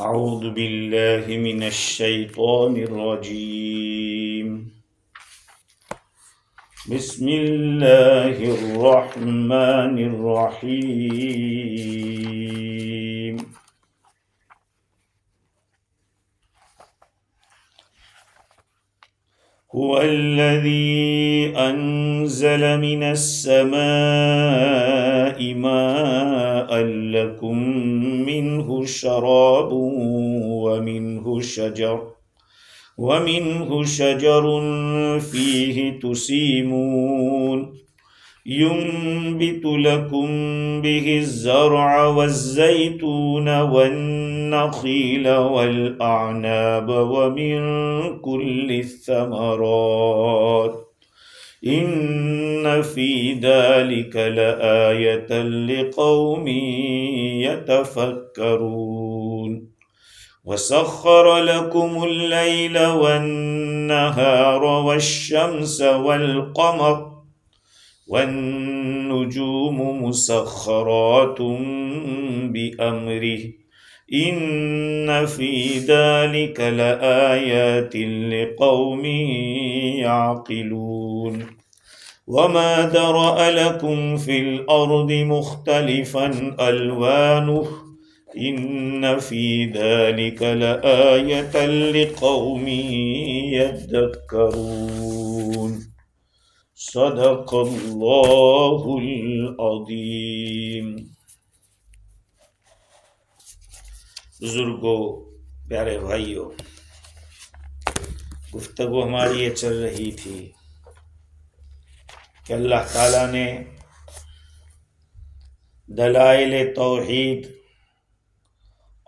اعوذ باللہ من الشیطان الرجیم بسم اللہ الرحمن الرحیم هو الذی انزل من السماء ماء لکم منه شراب ومنه شجر فيه تسيمون ينبت لكم به الزرع والزيتون والنخيل والأعناب ومن كل الثمرات إن في ذلك لآية لقوم يتفكرون وسخر لكم الليل والنهار والشمس والقمر والنجوم مسخرات بأمره إن في ذلك لآيات لقوم يعقلون وما ذرأ لكم في الأرض مختلفا ألوانه إن في ذلك لآية لقوم يذكرون صدق اللہ العظیم۔ بزرگوں، پیارے بھائیوں، گفتگو ہماری یہ چل رہی تھی کہ اللہ تعالیٰ نے دلائل توحید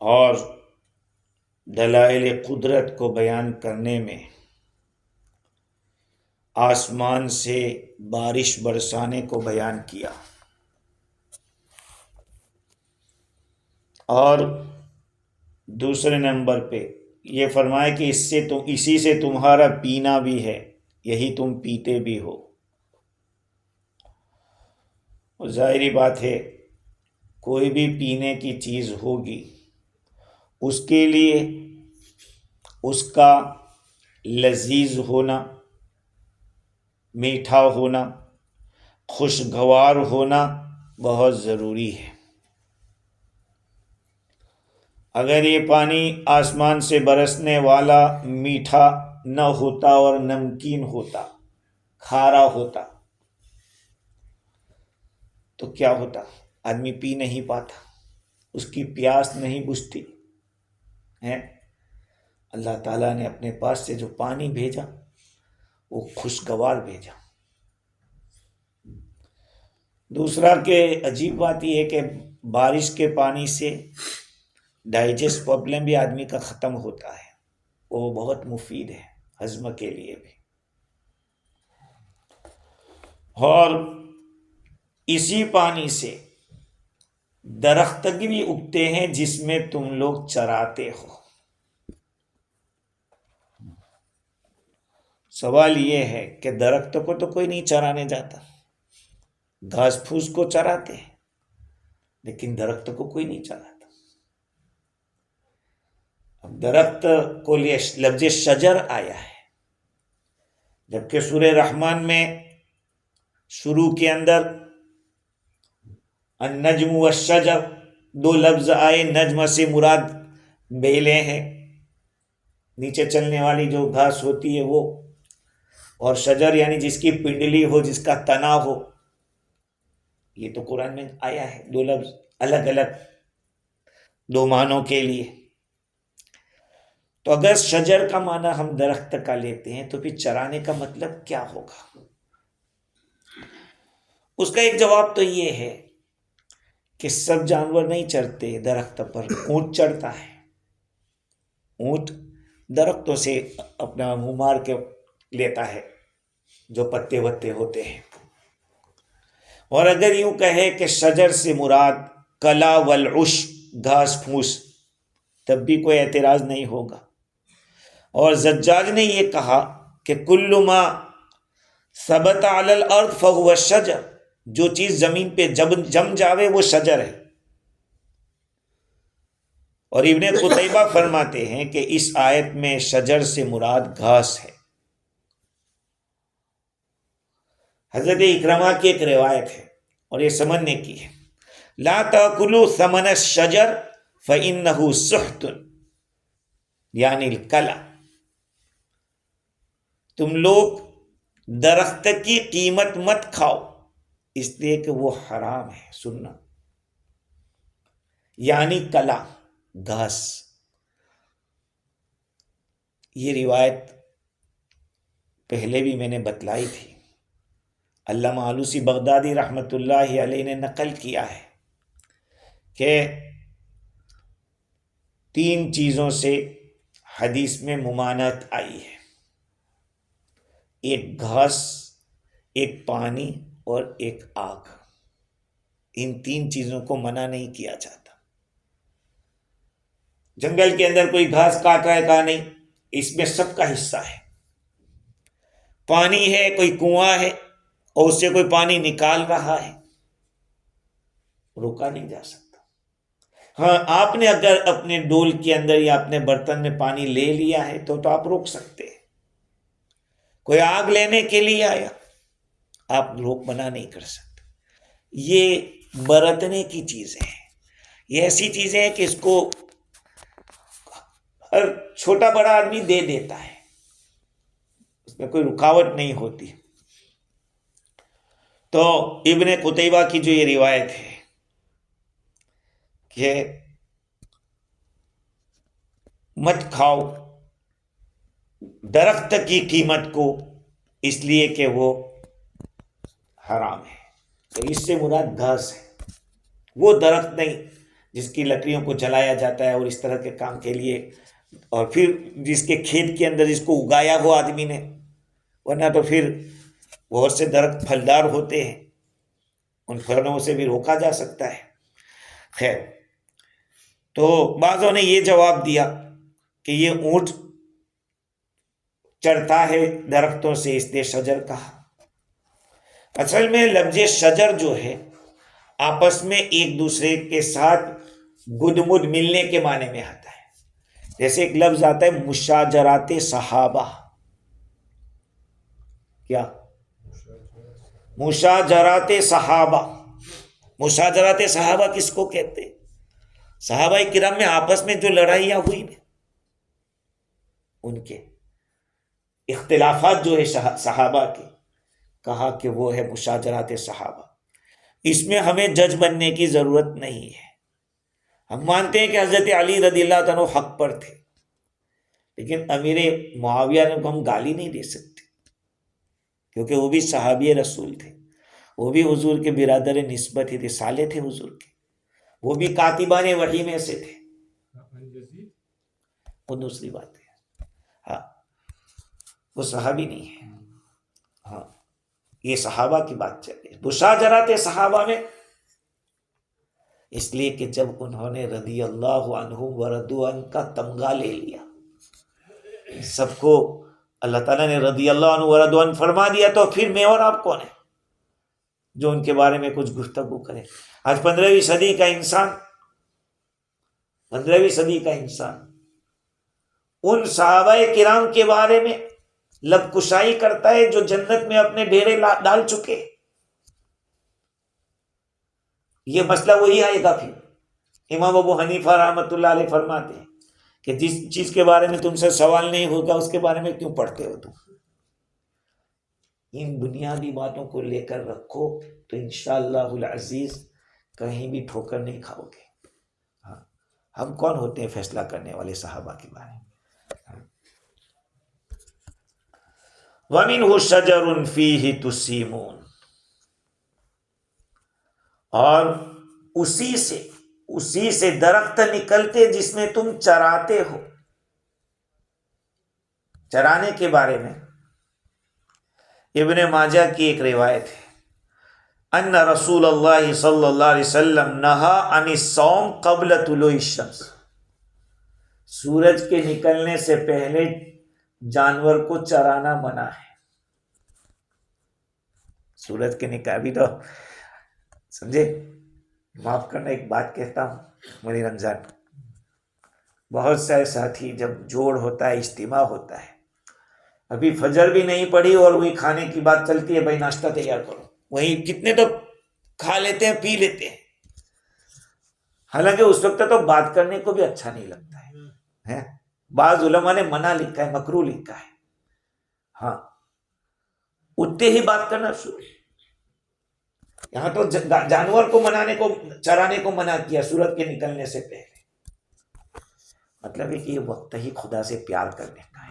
اور دلائل قدرت کو بیان کرنے میں آسمان سے بارش برسانے کو بیان کیا، اور دوسرے نمبر پہ یہ فرمایا کہ اسی سے تمہارا پینا بھی ہے، یہی تم پیتے بھی ہو۔ اور ظاہری بات ہے، کوئی بھی پینے کی چیز ہوگی، اس کے لیے اس کا لذیذ ہونا، میٹھا ہونا، خوشگوار ہونا بہت ضروری ہے۔ اگر یہ پانی آسمان سے برسنے والا میٹھا نہ ہوتا اور نمکین ہوتا، کھارا ہوتا، تو کیا ہوتا؟ آدمی پی نہیں پاتا، اس کی پیاس نہیں بجھتی ہے۔ اللہ تعالیٰ نے اپنے پاس سے جو پانی بھیجا وہ خوشگوار بھیجا۔ دوسرا کہ عجیب بات یہ ہے کہ بارش کے پانی سے ڈائجسٹ پرابلم بھی آدمی کا ختم ہوتا ہے، وہ بہت مفید ہے ہضم کے لیے بھی۔ اور اسی پانی سے درخت بھی اگتے ہیں جس میں تم لوگ چراتے ہو۔ سوال یہ ہے کہ درخت کو تو کوئی نہیں چرانے جاتا، گھاس پھوس کو چراتے ہیں، لیکن درخت کو کوئی نہیں چراتا۔ اب درخت کو لیے لفظ شجر آیا ہے، جبکہ سورہ رحمان میں شروع کے اندر النجم والشجر دو لفظ آئے۔ نجم سے مراد بیلیں ہیں، نیچے چلنے والی جو گھاس ہوتی ہے وہ، اور شجر یعنی جس کی پنڈلی ہو، جس کا تنا ہو۔ یہ تو قرآن میں آیا ہے، دو لفظ الگ الگ دو معنوں کے لیے۔ تو اگر شجر کا معنی ہم درخت کا لیتے ہیں تو پھر چرانے کا مطلب کیا ہوگا؟ اس کا ایک جواب تو یہ ہے کہ سب جانور نہیں چڑھتے درخت پر، اونٹ چڑھتا ہے۔ اونٹ درختوں سے اپنا منہ مار کے لیتا ہے جو پتے وتے ہوتے ہیں۔ اور اگر یوں کہے کہ شجر سے مراد کلا والعشب، گھاس پھوس، تب بھی کوئی اعتراض نہیں ہوگا۔ اور زجاج نے یہ کہا کہ کل ما ثبت علی الارض فهو الشجر، جو چیز زمین پہ جم جاوے وہ شجر ہے۔ اور ابن قتیبہ فرماتے ہیں کہ اس آیت میں شجر سے مراد گھاس ہے۔ حضرت اکرمہ کی ایک روایت ہے اور یہ سمجھنے کی ہے، لا تاکلوا ثمن الشجر فإنه سحت، یعنی الکلا، تم لوگ درخت کی قیمت مت کھاؤ اس لیے کہ وہ حرام ہے۔ سننا، یعنی کلا، گھاس۔ یہ روایت پہلے بھی میں نے بتلائی تھی، علامہ آلوسی بغدادی رحمۃ اللہ علیہ نے نقل کیا ہے کہ 3 چیزوں سے حدیث میں ممانعت آئی ہے، ایک گھاس، ایک پانی اور ایک آگ۔ ان 3 چیزوں کو منع نہیں کیا جاتا۔ جنگل کے اندر کوئی گھاس کاٹ رہا ہے، کہا نہیں، اس میں سب کا حصہ ہے۔ پانی ہے، کوئی کنواں ہے اور اس سے کوئی پانی نکال رہا ہے، روکا نہیں جا سکتا۔ ہاں، آپ نے اگر اپنے ڈول کے اندر یا اپنے برتن میں پانی لے لیا ہے تو آپ روک سکتے ہیں۔ کوئی آگ لینے کے لیے آیا، آپ منع نہیں کر سکتے۔ یہ برتنے کی چیزیں ہیں، یہ ایسی چیزیں ہیں کہ اس کو ہر چھوٹا بڑا آدمی دے دیتا ہے، اس میں کوئی رکاوٹ نہیں ہوتی۔ تو ابن قتیبہ کی جو یہ روایت ہے کہ مت کھاؤ درخت کی قیمت کو اس لیے کہ وہ حرام ہے، تو اس سے مراد گھاس ہے، وہ درخت نہیں جس کی لکڑیوں کو جلایا جاتا ہے اور اس طرح کے کام کے لیے، اور پھر جس کے کھیت کے اندر جس کو اگایا ہوا آدمی نے، ورنہ تو پھر بہت سے درخت پھلدار ہوتے ہیں، ان پھلوں سے بھی روکا جا سکتا ہے۔ خیر، تو بعضوں نے یہ جواب دیا کہ یہ اونٹ چڑھتا ہے درختوں سے اس لیے شجر کہا۔ اصل میں لفظ شجر جو ہے آپس میں ایک دوسرے کے ساتھ گد مد ملنے کے معنی میں آتا ہے۔ جیسے ایک لفظ آتا ہے مشاجرات صحابہ، کیا؟ مشاجرات صحابہ۔ مشاجرات صحابہ کس کو کہتے ہیں؟ صحابہ کرام میں آپس میں جو لڑائیاں ہوئی نا، ان کے اختلافات جو ہے صحابہ کے، کہا کہ وہ ہے مشاجرات صحابہ۔ اس میں ہمیں جج بننے کی ضرورت نہیں ہے۔ ہم مانتے ہیں کہ حضرت علی رضی اللہ عنہ حق پر تھے، لیکن امیر معاویہ نے ہم گالی نہیں دے سکتے، کیونکہ وہ بھی صحابی رسول تھے، وہ بھی حضور کے برادر نسبت ہی تھے، سالے تھے حضور کے، وہ بھی کاتبان وحی میں سے تھے۔ وہ دوسری بات ہے، ہاں وہ صحابی نہیں ہے۔ ہاں، یہ صحابہ کی بات چل رہی ہے، مشاجرات صحابہ میں، اس لیے کہ جب انہوں نے رضی اللہ عنہم ورضوا عنہ کا تمغہ لے لیا، سب کو اللہ تعالیٰ نے رضی اللہ عنہ ورضوا عنہ فرما دیا، تو پھر میں اور آپ کون ہیں جو ان کے بارے میں کچھ گفتگو کریں؟ آج 15ویں صدی کا انسان، 15ویں صدی کا انسان ان صحابہ کرام کے بارے میں لب کشائی کرتا ہے جو جنت میں اپنے ڈیرے ڈال چکے۔ یہ مسئلہ وہی آئے گا پھر۔ امام ابو حنیفہ رحمۃ اللہ علیہ فرماتے ہیں کہ جس چیز کے بارے میں تم سے سوال نہیں ہوگا اس کے بارے میں کیوں پڑھتے ہو تم؟ ان بنیادی باتوں کو لے کر رکھو تو انشاءاللہ العزیز کہیں بھی ٹھوکر نہیں کھاؤ گے۔ ہاں، ہم کون ہوتے ہیں فیصلہ کرنے والے صحابہ کے بارے میں؟ وَمِنْهُ شَجَرٌ فِيهِ تُسِيمُونَ، اور اسی سے درخت نکلتے جس میں تم چراتے ہو۔ چرانے کے بارے میں ابن ماجہ کی ایک روایت ہے، ان رسول اللہ صلی اللہ علیہ وسلم نہا عن الصوم قبل طلوع الشمس، سورج کے نکلنے سے پہلے جانور کو چرانا منع ہے۔ سورج کے نکل، ابھی تو سمجھے، معاف کرنا ایک بات کہتا ہوں، میری رمضان، بہت سے ساتھی جب جوڑ ہوتا ہے، اجتماع ہوتا ہے، ابھی فجر بھی نہیں پڑی اور وہی کھانے کی بات چلتی ہے، بھائی ناشتہ تیار کرو، وہی کتنے تو کھا لیتے ہیں، پی لیتے ہیں، حالانکہ اس وقت تو بات کرنے کو بھی اچھا نہیں لگتا ہے۔ بعض علماء نے منع لکھا ہے، مکروہ لکھا ہے، ہاں اٹھتے ہی بات کرنا شروع۔ یہاں تو جانور کو چرانے کو منع کیا سورج کے نکلنے سے پہلے، مطلب ہے کہ یہ وقت ہی خدا سے پیار کرنے کا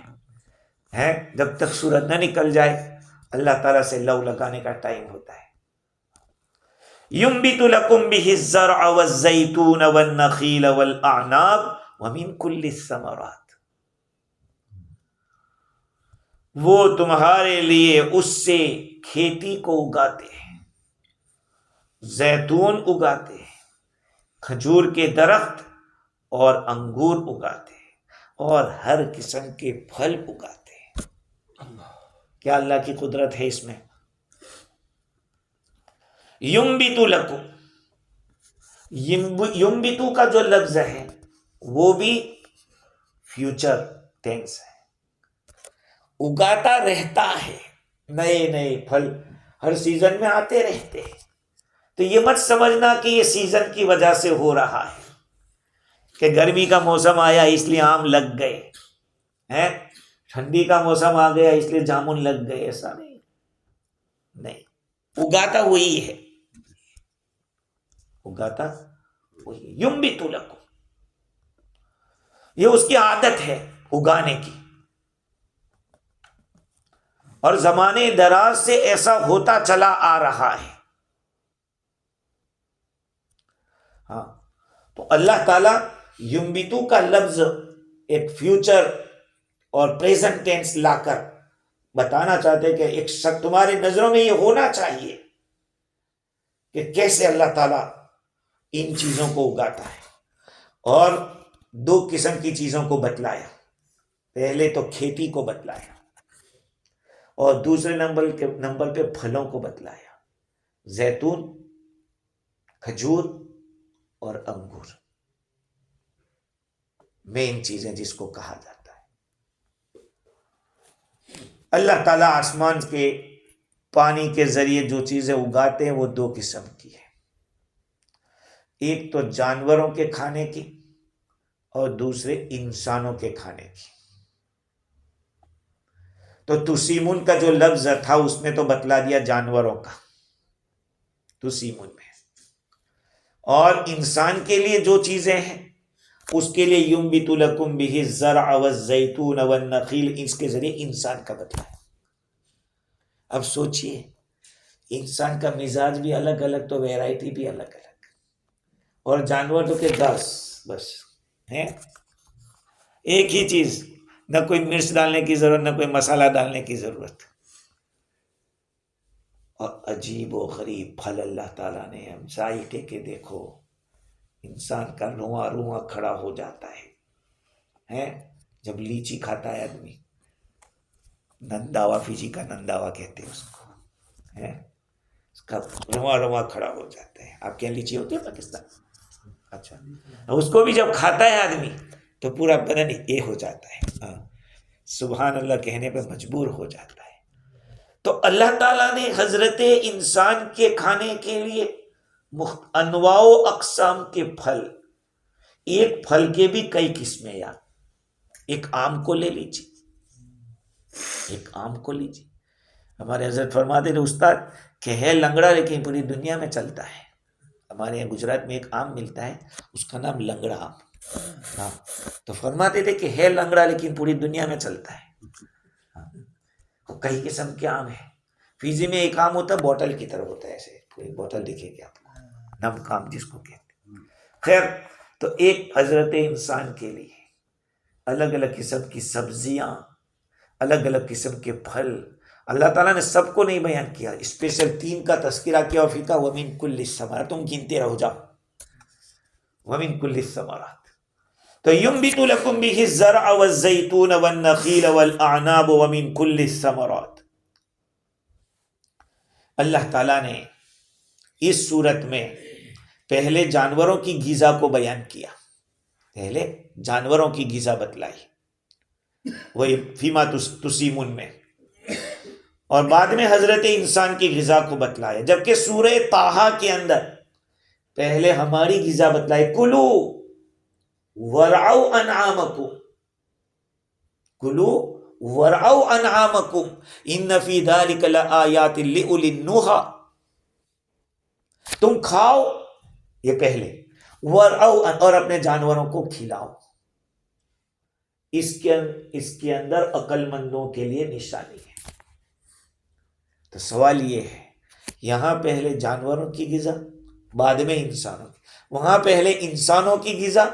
ہے، جب تک سورج نہ نکل جائے اللہ تعالیٰ سے لو لگانے کا ٹائم ہوتا ہے۔ ينبت لكم به الزرع والزيتون والنخيل والأعناب ومن كل الثمرات، وہ تمہارے لیے اس سے کھیتی کو اگاتے ہیں، زیتون اگاتے ہیں، کھجور کے درخت اور انگور اگاتے ہیں، اور ہر قسم کے پھل اگاتے ہیں۔ کیا اللہ کی قدرت ہے اس میں؟ ینبت لکم، ینبتو کا جو لفظ ہے وہ بھی فیوچر ٹینس ہے، اگاتا رہتا ہے، نئے نئے پھل ہر سیزن میں آتے رہتے ہیں۔ تو یہ مت سمجھنا کہ یہ سیزن کی وجہ سے ہو رہا ہے، کہ گرمی کا موسم آیا اس لیے آم لگ گئے ہیں، ٹھنڈی کا موسم آ گیا اس لیے جامن لگ گئے، ایسا نہیں، اگاتا وہی ہے، اگاتا وہی۔ ینبت لکم، یہ اس کی عادت ہے اگانے کی، اور زمانے دراز سے ایسا ہوتا چلا آ رہا ہے۔ ہاں تو اللہ تعالیٰ ینبتو کا لفظ ایک فیوچر اور پریزنٹ ٹینس لا کر بتانا چاہتے کہ ایک شخص تمہاری نظروں میں یہ ہونا چاہیے کہ کیسے اللہ تعالیٰ ان چیزوں کو اگاتا ہے، اور دو قسم کی چیزوں کو بتلایا، پہلے تو کھیتی کو بتلایا، اور دوسرے نمبر پہ پھلوں کو بتلایا، زیتون، کھجور اور انگور، مین چیزیں جس کو کہا جاتا ہے۔ اللہ تعالیٰ آسمان کے پانی کے ذریعے جو چیزیں اگاتے ہیں وہ دو قسم کی ہیں، ایک تو جانوروں کے کھانے کی اور دوسرے انسانوں کے کھانے کی۔ تو تسیمون کا جو لفظ تھا اس میں تو بتلا دیا جانوروں کا، تسیمون میں، اور انسان کے لیے جو چیزیں ہیں اس کے لیے ینبت لکم بہ الزرع والزیتون والنخیل، اس کے ذریعے انسان کا بتلایا۔ اب سوچئے انسان کا مزاج بھی الگ الگ تو ویرائٹی بھی الگ الگ، اور جانور تو کہ 10 بس ہیں، ایک ہی چیز، نہ کوئی مرچ ڈالنے کی ضرورت، نہ کوئی مسالہ ڈالنے کی ضرورت، اور عجیب و غریب پھل اللہ تعالیٰ نے ہم ذائقے کے دیکھو، انسان کا رواں رواں کھڑا ہو جاتا ہے جب لیچی کھاتا ہے آدمی، ننداوا، فجی کا ننداوا کہتے ہیں اس کو، اس کا رواں رواں کھڑا ہو جاتا ہے۔ آپ کے یہاں لیچی ہوتی ہے پاکستان؟ اچھا، اس کو بھی جب کھاتا ہے آدمی تو پورا بدن یہ ہو جاتا ہے، سبحان اللہ کہنے پہ مجبور ہو جاتا ہے۔ تو اللہ تعالیٰ نے حضرت انسان کے کھانے کے لیے انواع و اقسام کے پھل، ایک پھل کے بھی کئی قسمیں، یار ایک آم کو لے لیجیے، ایک آم کو لیجیے، ہمارے حضرت فرماتے تھے استاد کہ ہے لنگڑا لیکن پوری دنیا میں چلتا ہے۔ ہمارے یہاں گجرات میں ایک آم ملتا ہے اس کا نام لنگڑا آم، ہاں تو فرماتے تھے کہ ہے لنگڑا لیکن پوری دنیا میں چلتا ہے۔ کئی قسم کے آم ہیں، فیجی میں ایک آم ہوتا ہے بوٹل کی طرح ہوتا ہے، ایسے پوری بوٹل دکھے گی آپ کو، نمک آم جس کو کہتے ہیں۔ خیر، تو ایک حضرت انسان کے لیے الگ الگ قسم کی سبزیاں، الگ الگ قسم کے پھل، اللہ تعالیٰ نے سب کو نہیں بیان کیا، اسپیشل 3 کا تذکرہ کیا، اور پھر کہا وَمِن كُلِّ الثَّمَرَاتِ، تم گنتے رہو جاؤ، وَمِن كُلِّ الثَّمَرَاتِ۔ تو يُنبِتُ لَكُم بِهِ الزَّرْعَ وَالزَّيْتُونَ وَالنَّخِيلَ وَالْأَعْنَابَ وَمِن كُلِّ الثَّمَرَاتِ۔ اللہ تعالیٰ نے اس صورت میں پہلے جانوروں کی غذا کو بیان کیا، پہلے جانوروں کی غذا بتلائی، وہی فیما تسیمون میں، اور بعد میں حضرت انسان کی غذا کو بتلایا، جبکہ سورہ طٰہٰ کے اندر پہلے ہماری غذا بتلائی، کلو ورعوا انعامکم، کلو ورعوا انعامکم ان فی ذلک لآیات لأولی النہی، تم کھاؤ، یہ پہلے، ورعوا اور اپنے جانوروں کو کھلاؤ، اس کے اندر عقل مندوں کے لیے نشانی ہے۔ تو سوال یہ ہے، یہاں پہلے جانوروں کی غذا بعد میں انسانوں کی، وہاں پہلے انسانوں کی غذا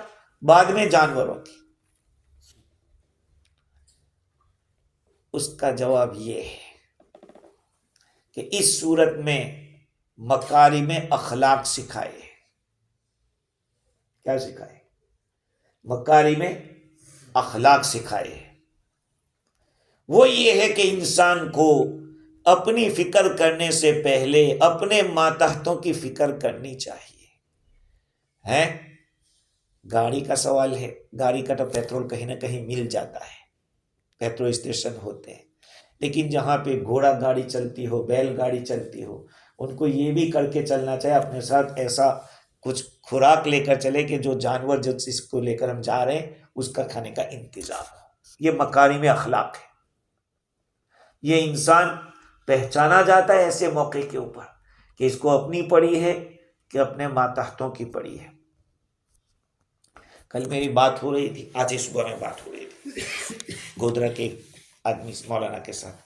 بعد میں جانوروں کی۔ اس کا جواب یہ ہے کہ اس صورت میں مکارم اخلاق سکھائے۔ کیا سکھائے؟ مکارم اخلاق سکھائے۔ وہ یہ ہے کہ انسان کو اپنی فکر کرنے سے پہلے اپنے ماتحتوں کی فکر کرنی چاہیے۔ گاڑی کا سوال ہے، گاڑی کا تو پیٹرول کہیں نہ کہیں مل جاتا ہے، پیٹرول اسٹیشن ہوتے ہیں، لیکن جہاں پہ گھوڑا گاڑی چلتی ہو، بیل گاڑی چلتی ہو، ان کو یہ بھی کر کے چلنا چاہیے، اپنے ساتھ ایسا کچھ خوراک لے کر چلے کہ جو جانور جس کو لے کر ہم جا رہے ہیں اس کا کھانے کا انتظام ہو۔ یہ مکارم اخلاق ہے۔ یہ انسان پہچانا جاتا ہے ایسے موقع کے اوپر کہ اس کو اپنی پڑی ہے کہ اپنے ماتحتوں کی پڑی ہے۔ کل میری بات ہو رہی تھی، آج صبح میں بات ہو رہی تھی گودرا کے ایک آدمی مولانا کے ساتھ،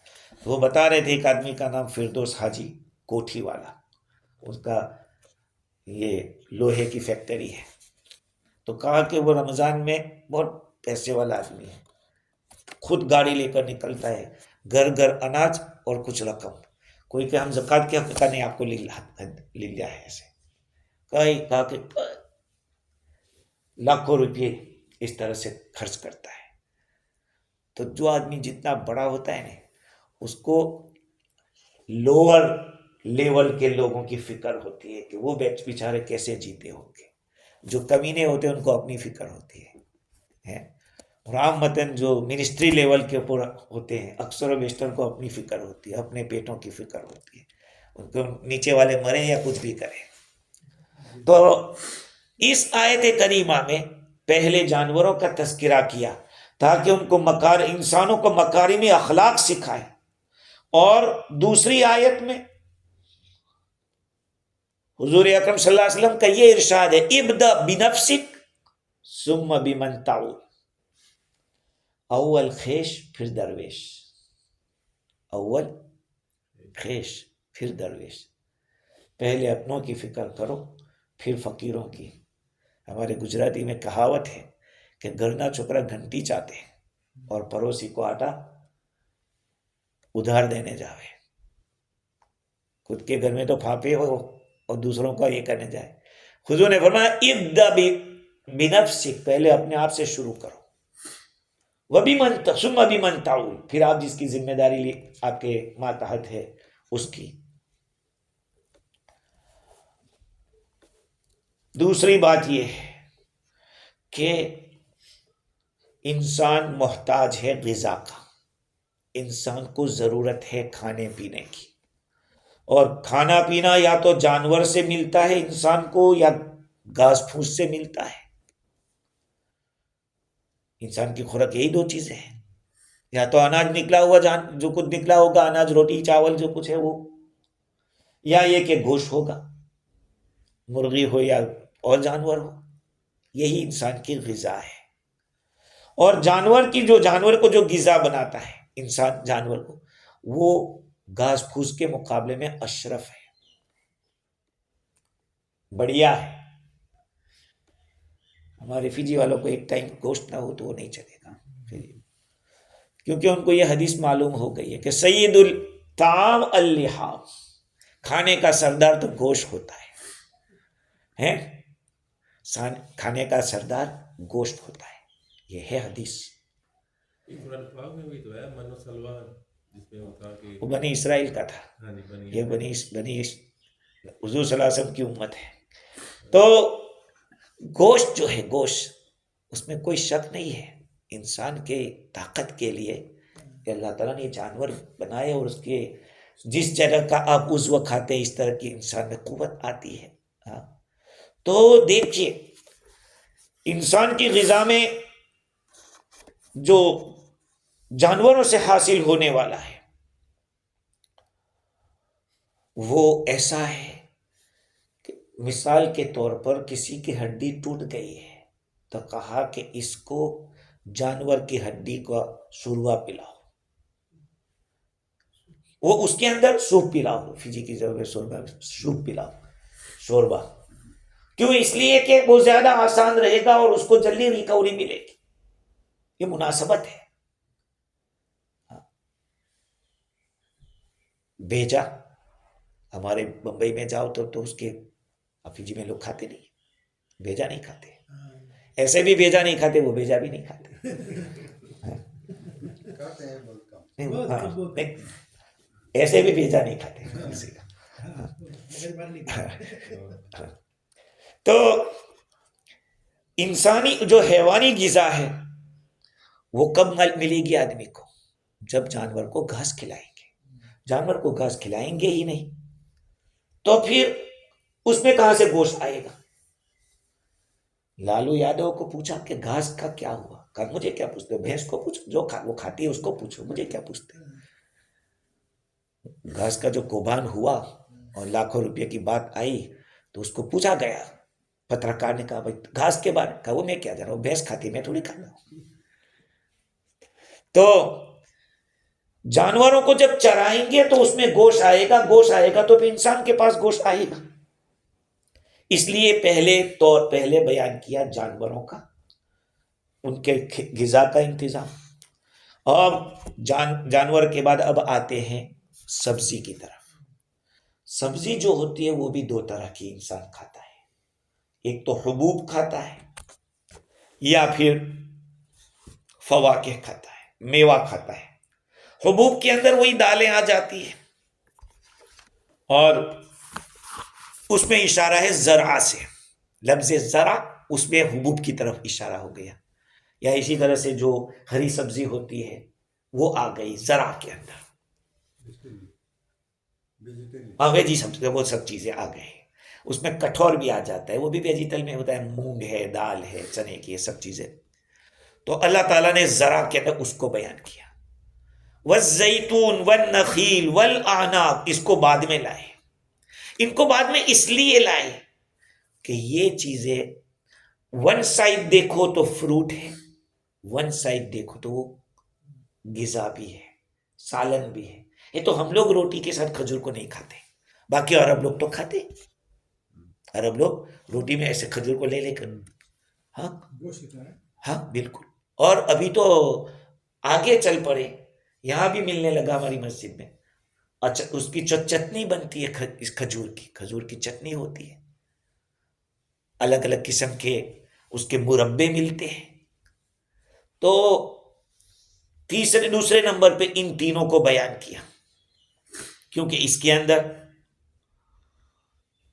وہ بتا رہے تھے ایک آدمی کا نام فردوس حاجی کوٹھی والا، اس کا یہ لوہے کی فیکٹری ہے، تو کہا کہ وہ رمضان میں بہت پیسے والا آدمی ہے، خود گاڑی لے کر نکلتا ہے، گھر گھر اناج اور کچھ رقم، کوئی کہ ہم زکوٰۃ کے حق کا نہیں آپ کو لے لیا ہے، ایسے کہا کہ لاکھوں روپے اس طرح سے خرچ کرتا ہے۔ تو جو آدمی جتنا بڑا ہوتا ہے نا، اس کو لوور لیول کے لوگوں کی فکر ہوتی ہے کہ وہ بیچارے کیسے جیتے ہوں گے، جو کمینے ہوتے ہیں ان کو اپنی فکر ہوتی ہے، اور عامتاً جو منسٹری لیول کے اوپر ہوتے ہیں اکثر و بیشتر کو اپنی فکر ہوتی ہے، اپنے پیٹوں کی فکر ہوتی ہے، ان کو نیچے والے مریں یا کچھ بھی کریں۔ تو اس آیت کریمہ میں پہلے جانوروں کا تذکرہ کیا تاکہ ان کو انسانوں کو مکارم اخلاق سکھائے، اور دوسری آیت میں حضور اکرم صلی اللہ علیہ وسلم کا یہ ارشاد ہے، ابدأ بنفسک ثم بمن تعول، اول خیش پھر درویش، اول خیش پھر درویش، پہلے اپنوں کی فکر کرو پھر فقیروں کی۔ ہمارے گجراتی میں کہاوت ہے کہ گھرنا چھوکرا گھنٹی چاہتے ہیں اور پڑوسی کو آٹا ادھار دینے جاوے، خود کے گھر میں تو پھاپے ہو اور دوسروں کا یہ کرنے جائے۔ حضور نے فرمایا ابدأ بنفسک، پہلے اپنے آپ سے شروع کرو، ثم بمن تعول، پھر آپ جس کی ذمہ داری آپ کے ماتحت ہے اس کی۔ دوسری بات یہ ہے کہ انسان محتاج ہے غذا کا، انسان کو ضرورت ہے کھانے پینے کی، اور کھانا پینا یا تو جانور سے ملتا ہے انسان کو یا گھاس پھوس سے ملتا ہے۔ انسان کی خوراک یہی دو چیزیں ہیں، یا تو اناج نکلا ہوا جو کچھ نکلا ہوگا، اناج روٹی چاول جو کچھ ہے وہ، یا یہ کہ گوشت ہوگا، مرغی ہو یا اور جانور ہو، یہی انسان کی غذا ہے۔ اور جانور کو جو غذا بناتا ہے انسان جانور کو، وہ گھاس پھوس کے مقابلے میں اشرف ہے، بڑھیا ہے۔ ہمارے فجی والوں کو ایک ٹائم گوشت نہ ہو تو وہ نہیں چلے گا، کیونکہ ان کو یہ حدیث معلوم ہو گئی ہے کہ سید الطعام اللحام، کھانے کا سردار تو گوشت ہوتا ہے، کھانے کا سردار گوشت ہوتا ہے، یہ ہے حدیث۔ وہ بنی اسرائیل کا تھا، یہ بنی حضور صلی اللہ علیہ وسلم کی امت ہے۔ تو گوشت جو ہے، گوشت اس میں کوئی شک نہیں ہے انسان کے طاقت کے لیے کہ اللہ تعالیٰ نے جانور بنائے اور اس کے جس جگہ کا آپ عضو کھاتے ہیں اس طرح کی انسان میں قوت آتی ہے. ہاں تو دیکھیے انسان کی غذا میں جو جانوروں سے حاصل ہونے والا ہے وہ ایسا ہے کہ مثال کے طور پر کسی کی ہڈی ٹوٹ گئی ہے تو کہا کہ اس کو جانور کی ہڈی کا شوربا پلاؤ، وہ اس کے اندر سوپ پلاؤ، فجی کی ضرورت شوربا سوپ پلاؤ، شوربا کیوں؟ اس لیے کہ وہ زیادہ آسان رہے گا اور اس کو جلدی ریکوری ملے گی. یہ مناسبت ہے. بیجا ہمارے بمبئی میں جاؤ تو اس کے فجی میں لوگ کھاتے نہیں، بیجا نہیں کھاتے، ایسے بھی بیجا نہیں کھاتے، وہ بیجا بھی نہیں کھاتے. ایسے بھی بیجا نہیں کھاتے. تو انسانی جو حیوانی غذا ہے وہ کب ملے گی آدمی کو؟ جب جانور کو گھاس کھلائیں گے. جانور کو گھاس کھلائیں گے ہی نہیں تو پھر اس میں کہاں سے گوشت آئے گا؟ لالو یادو کو پوچھا کہ گھاس کا کیا ہوا؟ کہا مجھے کیا پوچھتے ہو، بھینس کو پوچھو، جو وہ کھاتی ہے اس کو پوچھو، مجھے کیا پوچھتے. گھاس کا جو قربان ہوا اور لاکھوں روپے کی بات آئی تو اس کو پوچھا گیا، پترکار نے کہا بھائی گھاس کے بارے میں، کہا وہ میں کیا جا رہا ہوں، بھینس کھاتی میں تھوڑی کھاتا ہوں. تو جانوروں کو جب چرائیں گے تو اس میں گوشت آئے گا، گوشت آئے گا تو پھر انسان کے پاس گوشت آئے گا. اس لیے پہلے بیان کیا جانوروں کا، ان کے غذا کا انتظام. اور جانور کے بعد اب آتے ہیں سبزی کی طرف. سبزی جو ہوتی ہے وہ بھی دو طرح کی انسان کھاتا ہے. ایک تو حبوب کھاتا ہے یا پھر فواکہ کھاتا ہے، میوہ کھاتا ہے. حبوب کے اندر وہی دالیں آ جاتی ہیں اور اس میں اشارہ ہے زرع سے، لفظ زرع اس میں حبوب کی طرف اشارہ ہو گیا. یا اسی طرح سے جو ہری سبزی ہوتی ہے وہ آ گئی زرع کے اندر، ویجی سبزی، وہ سب چیزیں آ گئی. اس میں کٹھور بھی آ جاتا ہے، وہ بھی ویجیٹل میں ہوتا ہے، مونگ ہے، دال ہے، چنے کی، یہ سب چیزیں. تو اللہ تعالیٰ نے زرع کے اندر اس کو بیان کیا. والزیتون والنخیل والاعناب، اس کو بعد میں لائے. ان کو بعد میں اس لیے لائے کہ یہ چیزیں ون سائڈ دیکھو تو فروٹ ہے، ون سائڈ دیکھو تو وہ غذا بھی ہے، سالن بھی ہے. یہ تو ہم لوگ روٹی کے ساتھ کھجور کو نہیں کھاتے، باقی عرب لوگ تو کھاتے. عرب لوگ روٹی میں ایسے کھجور کو لے کر، ہاں ہاں بالکل. اور ابھی تو آگے چل پڑے، یہاں بھی ملنے لگا ہماری مسجد میں. اچھا اس کی چٹنی بنتی ہے، اس کھجور کی چٹنی ہوتی ہے، الگ الگ قسم کے اس کے مربے ملتے ہیں. تو دوسرے نمبر پہ ان تینوں کو بیان کیا کیونکہ اس کے اندر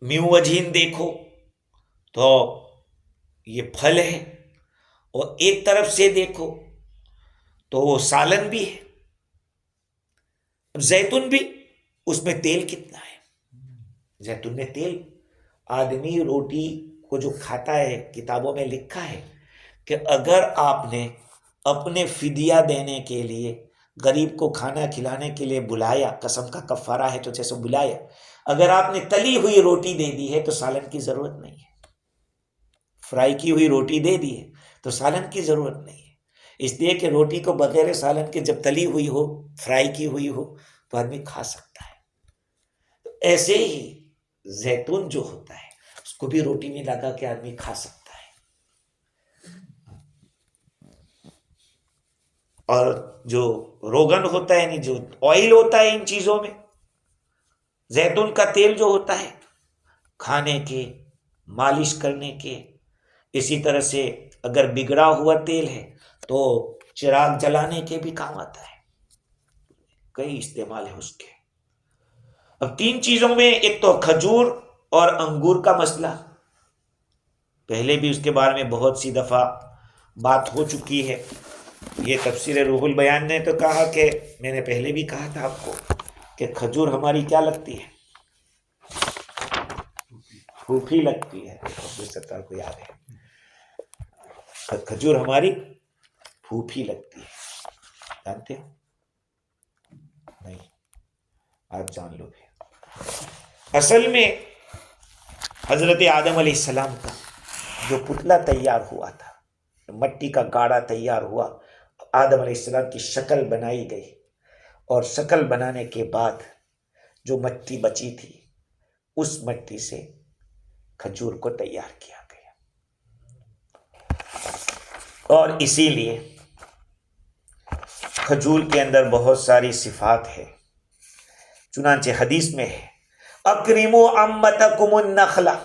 میو وجہین دیکھو تو یہ پھل ہے، اور ایک طرف سے دیکھو تو وہ سالن بھی ہے. زیتون بھی، اس میں تیل کتنا ہے؟ زیتون میں تیل، آدمی روٹی کو جو کھاتا ہے کتابوں میں لکھا ہے کہ اگر آپ نے اپنے فدیہ دینے کے لیے غریب کو کھانا کھلانے کے لیے بلایا، قسم کا کفارہ ہے تو جیسے بلایا، اگر آپ نے تلی ہوئی روٹی دے دی ہے تو سالن کی ضرورت نہیں ہے. فرائی کی ہوئی روٹی دے دی ہے تو سالن کی ضرورت نہیں ہے. اس لیے کہ روٹی کو بغیر سالن کے جب تلی ہوئی ہو، فرائی کی ہوئی ہو تو آدمی کھا سکتا ہے. تو ایسے ہی زیتون جو ہوتا ہے اس کو بھی روٹی میں لگا کے آدمی کھا سکتا ہے. اور جو روغن ہوتا ہے یعنی جو آئل ہوتا ہے ان چیزوں میں، زیتون کا تیل جو ہوتا ہے کھانے کے، مالش کرنے کے، اسی طرح سے اگر بگڑا ہوا تیل ہے تو چراغ جلانے کے بھی کام آتا ہے. کئی استعمال ہے اس کے. اب تین چیزوں میں، ایک تو کھجور اور انگور کا مسئلہ، پہلے بھی اس کے بارے میں بہت سی دفعہ بات ہو چکی ہے. یہ تفسیر روح البیان نے تو کہا کہ میں نے پہلے بھی کہا تھا آپ کو کہ کھجور ہماری کیا لگتی ہے؟ پھوپھی لگتی ہے. عبدالستار کو یاد ہے کھجور ہماری پھوپھی لگتی ہے. جانتے ہو؟ نہیں، آپ جان لو گے. اصل میں حضرت آدم علیہ السلام کا جو پتلا تیار ہوا تھا، مٹی کا گاڑا تیار ہوا، آدم علیہ السلام کی شکل بنائی گئی، اور شکل بنانے کے بعد جو مٹی بچی تھی اس مٹی سے کھجور کو تیار کیا گیا. اور اسی لیے کھجور کے اندر بہت ساری صفات ہے. چنانچہ حدیث میں ہے اکرموا عمتکم النخلہ،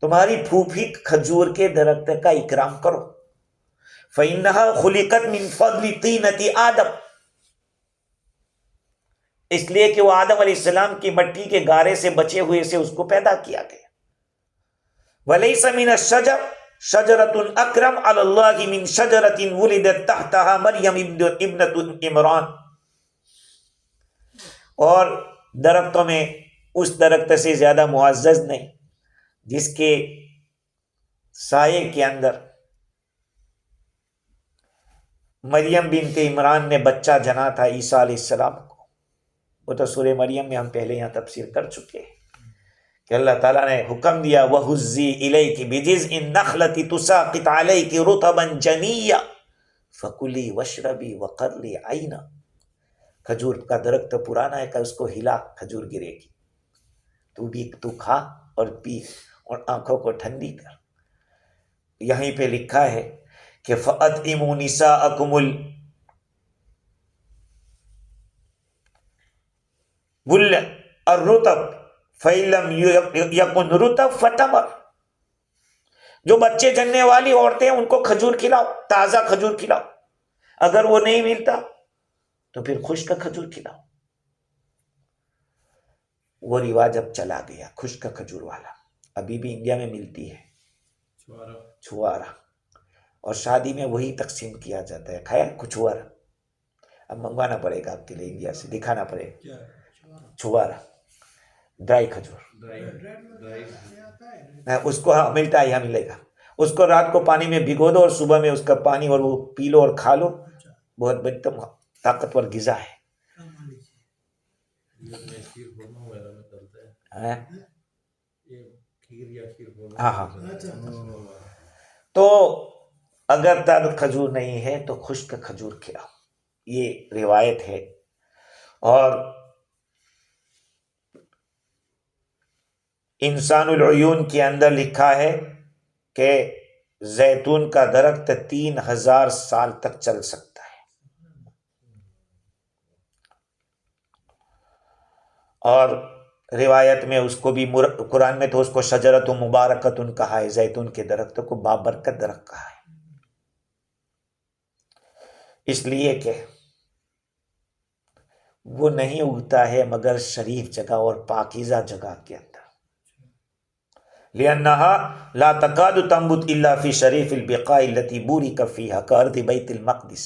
تمہاری پھوپھی کھجور کے درخت کا اکرام کرو. فإنها خلقت من فضل طینۃ آدم، اس لیے کہ وہ آدم علیہ السلام کی مٹی کے گارے سے بچے ہوئے سے اس کو پیدا کیا گیا. ولیس من الشجر شجرۃ اکرم علی اللہ من شجرۃ ولدت تحتها مریم ابنۃ عمران، اور درختوں میں اس درخت سے زیادہ معزز نہیں جس کے سائے کے اندر مریم بنت عمران نے بچہ جنا تھا عیسیٰ علیہ السلام کو. وہ تو سورہ مریم میں ہم پہلے یہاں تفسیر کر چکے ہیں کہ اللہ تعالیٰ نے حکم دیا وَهُزِّي إِلَيْكِ بِجِذْعِ النَّخْلَةِ تُسَاقِطْ عَلَيْكِ رُطَبًا جَنِيًّا فَكُلِي وَاشْرَبِي وَقَرِّي عَيْنًا. کھجور کا درخت تو پرانا ہے کہ اس کو ہلا کھجور گرے گی، تو کھا اور پی اور آنکھوں کو ٹھنڈی کر. یہیں پہ لکھا ہے کہ فَأَطْعِمُوا نِسَاءَكُمُ الرُّطَبَ فَإِن لَّمْ يَكُنْ رُطَبٌ فَتَمْرٌ، جو بچے جننے والی عورتیں ان کو کھجور کھلاؤ، تازہ کھجور کھلاؤ. اگر وہ نہیں ملتا تو پھر خشک کھجور کھلاؤ. وہ رواج اب چلا گیا خشک کھجور والا. ابھی بھی انڈیا میں ملتی ہے چھوارا، اور شادی میں وہی تقسیم کیا جاتا ہے. کھایا چھوارا؟ اب منگوانا پڑے گا آپ کے لیے، انڈیا سے دکھانا پڑے گا. چھوارا ڈرائی کھجور، اس کو ہاں ملتا ہے، یہاں ملے گا. اس کو رات کو پانی میں بھگو دو اور صبح میں اس کا پانی اور وہ پی لو اور کھا لو. بہت بڑی طاقتور غذا ہے. ہاں ہاں. تو اگر تر کھجور نہیں ہے تو خشک کھجور کھلاؤ، یہ روایت ہے. اور انسان العیون کے اندر لکھا ہے کہ زیتون کا درخت 3000 سال تک چل سکتا ہے. اور روایت میں اس کو بھی قرآن میں تو اس کو شجرۃ مبارکۃ کہا ہے، زیتون کے درخت کو بابرکت درخت کہا ہے، اس لیے کہ وہ نہیں اگتا ہے مگر شریف جگہ اور پاکیزہ جگہ کے اندر. لِأَنَّهَا لَا تَكَادُ تَنبُتُ إِلَّا فِي شَرِيفِ الْبِقَاعِ الَّتِي بُورِكَ فِيهَا كَأَرْضِ بَيْتِ الْمَقْدِسِ.